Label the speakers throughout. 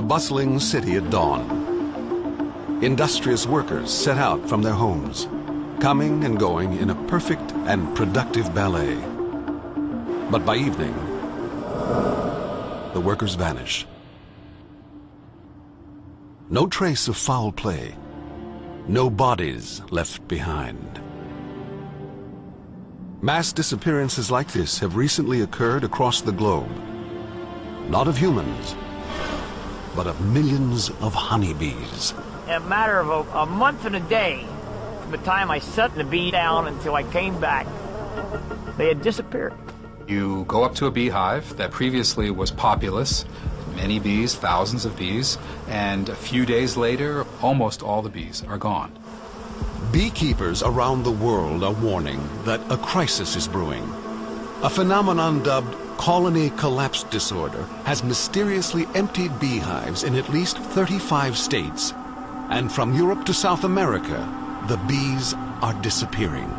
Speaker 1: a bustling city at dawn. Industrious workers set out from their homes, coming and going in a perfect and productive ballet. But by evening, the workers vanish. No trace of foul play, no bodies left behind. Mass disappearances like this have recently occurred across the globe. Not of humans, but of millions of honeybees.
Speaker 2: In a matter of a month and a day, from the time I set the bee down until I came back, they had disappeared.
Speaker 3: You go up to a beehive that previously was populous, many bees, thousands of bees, and a few days later, almost all the bees are gone.
Speaker 1: Beekeepers around the world are warning that a crisis is brewing. A phenomenon dubbed colony collapse disorder has mysteriously emptied beehives in at least 35 states. And from Europe to South America, the bees are disappearing.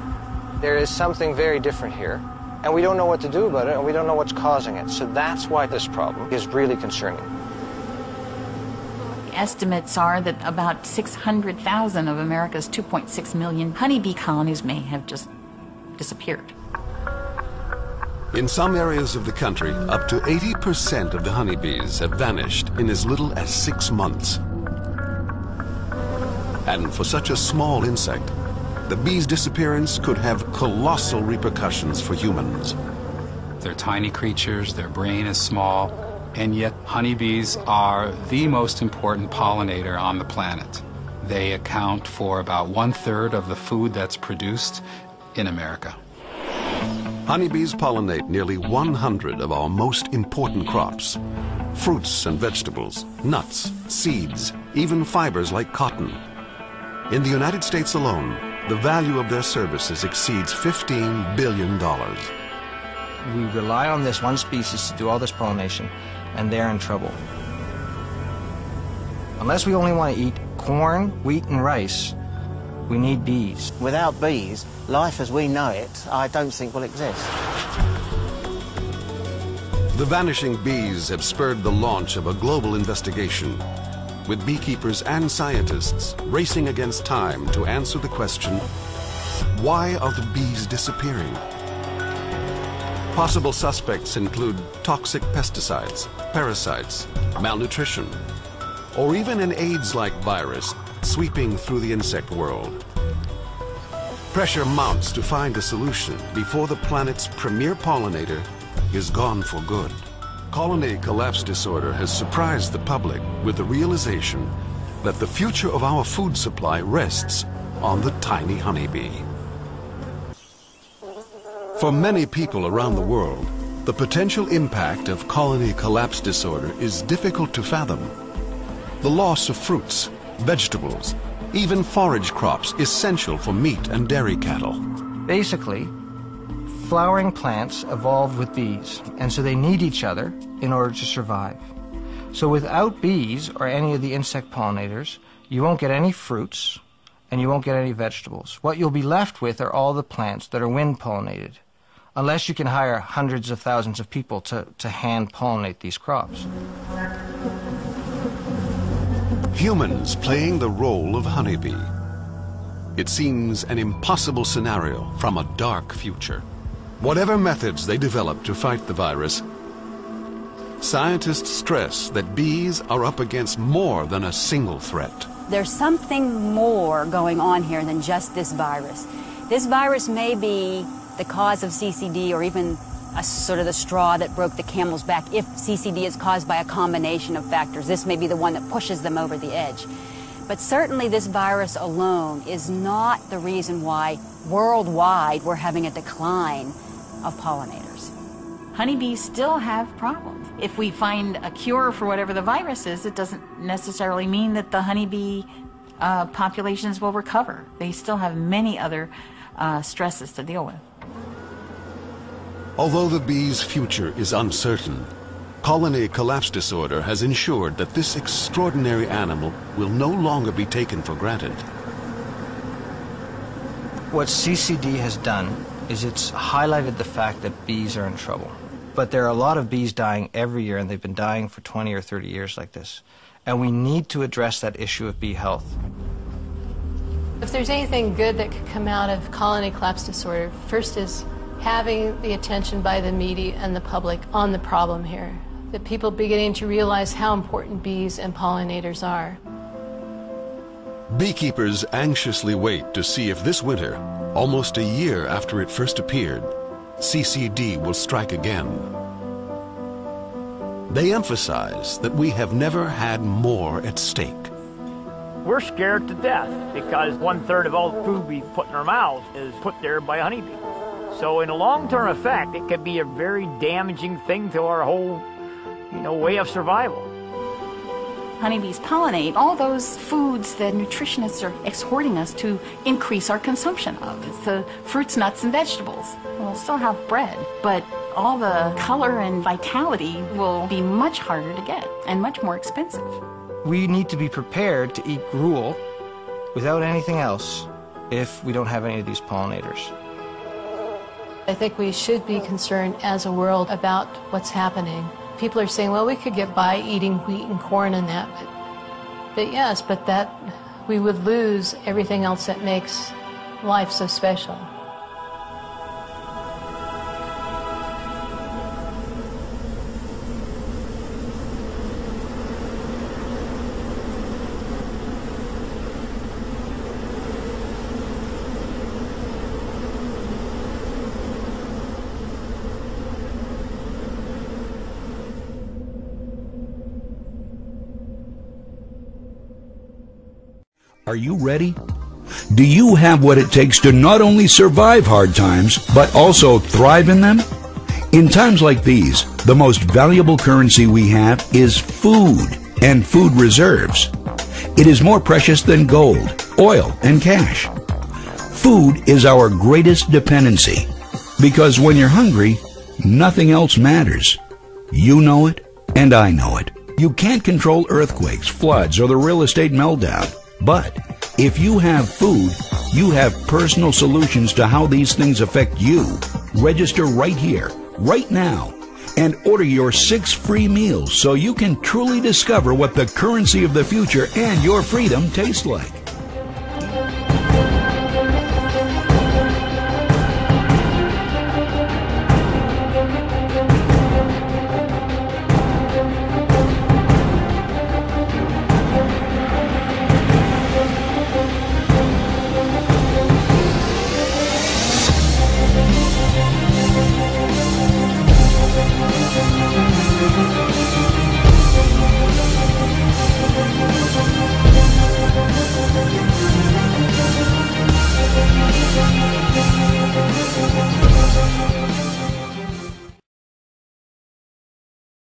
Speaker 4: There is something very different here, and we don't know what to do about it, and we don't know what's causing it. So that's why this problem is really concerning.
Speaker 5: Estimates are that about 600,000 of America's 2.6 million honeybee colonies may have just disappeared.
Speaker 1: In some areas of the country, up to 80% of the honeybees have vanished in as little as 6 months. And for such a small insect, the bee's disappearance could have colossal repercussions for humans.
Speaker 3: They're tiny creatures, their brain is small, and yet honeybees are the most important pollinator on the planet. They account for about 1/3 of the food that's produced in America.
Speaker 1: Honeybees pollinate nearly 100 of our most important crops. Fruits and vegetables, nuts, seeds, even fibers like cotton. In the United States alone, the value of their services exceeds $15 billion.
Speaker 4: We rely on this one species to do all this pollination, and they're in trouble. Unless we only want to eat corn, wheat, and rice, we need bees.
Speaker 6: Without bees, life as we know it, I don't think will exist.
Speaker 1: The vanishing bees have spurred the launch of a global investigation, with beekeepers and scientists racing against time to answer the question, why are the bees disappearing? Possible suspects include toxic pesticides, parasites, malnutrition, or even an AIDS-like virus sweeping through the insect world. Pressure mounts to find a solution before the planet's premier pollinator is gone for good. Colony collapse disorder has surprised the public with the realization that the future of our food supply rests on the tiny honeybee. For many people around the world, the potential impact of colony collapse disorder is difficult to fathom. The loss of fruits, vegetables, even forage crops essential for meat and dairy cattle.
Speaker 4: Basically, flowering plants evolved with bees, and so they need each other in order to survive. So without bees or any of the insect pollinators, you won't get any fruits and you won't get any vegetables. What you'll be left with are all the plants that are wind pollinated, unless you can hire hundreds of thousands of people to hand pollinate these crops.
Speaker 1: Humans playing the role of honeybee. It seems an impossible scenario from a dark future. Whatever methods they develop to fight the virus, scientists stress that bees are up against more than a single threat.
Speaker 7: There's something more going on here than just this virus. This virus may be the cause of CCD, or even a sort of the straw that broke the camel's back. If CCD is caused by a combination of factors, this may be the one that pushes them over the edge. But certainly this virus alone is not the reason why worldwide we're having a decline of pollinators.
Speaker 5: Honeybees still have problems. If we find a cure for whatever the virus is, it doesn't necessarily mean that the honeybee populations will recover. They still have many other stresses to deal with.
Speaker 1: Although the bee's future is uncertain, colony collapse disorder has ensured that this extraordinary animal will no longer be taken for granted.
Speaker 4: What CCD has done is it's highlighted the fact that bees are in trouble. But there are a lot of bees dying every year, and they've been dying for 20 or 30 years like this. and we need to address that issue of bee health.
Speaker 8: If there's anything good that could come out of colony collapse disorder, first is having the attention by the media and the public on the problem here. That people beginning to realize how important bees and pollinators are.
Speaker 1: Beekeepers anxiously wait to see if this winter, almost a year after it first appeared, CCD will strike again. They emphasize that we have never had more at stake.
Speaker 2: We're scared to death because 1/3 of all the food we put in our mouths is put there by a honeybee. So in a long-term effect, it could be a very damaging thing to our whole, way of survival.
Speaker 5: Honeybees pollinate all those foods that nutritionists are exhorting us to increase our consumption of. It's the fruits, nuts, and vegetables. We'll still have bread, but all the color and vitality will be much harder to get and much more expensive.
Speaker 4: We need to be prepared to eat gruel without anything else if we don't have any of these pollinators.
Speaker 8: I think we should be concerned as a world about what's happening. People are saying, well, we could get by eating wheat and corn and that, but yes, but that we would lose everything else that makes life so special.
Speaker 9: Are you ready? Do you have what it takes to not only survive hard times, but also thrive in them? In times like these, the most valuable currency we have is food and food reserves. It is more precious than gold, oil, and cash. Food is our greatest dependency, because when you're hungry, nothing else matters. You know it, and I know it. You can't control earthquakes, floods, or the real estate meltdown. But if you have food, you have personal solutions to how these things affect you. Register right here, right now, and order your 6 free meals so you can truly discover what the currency of the future and your freedom taste like.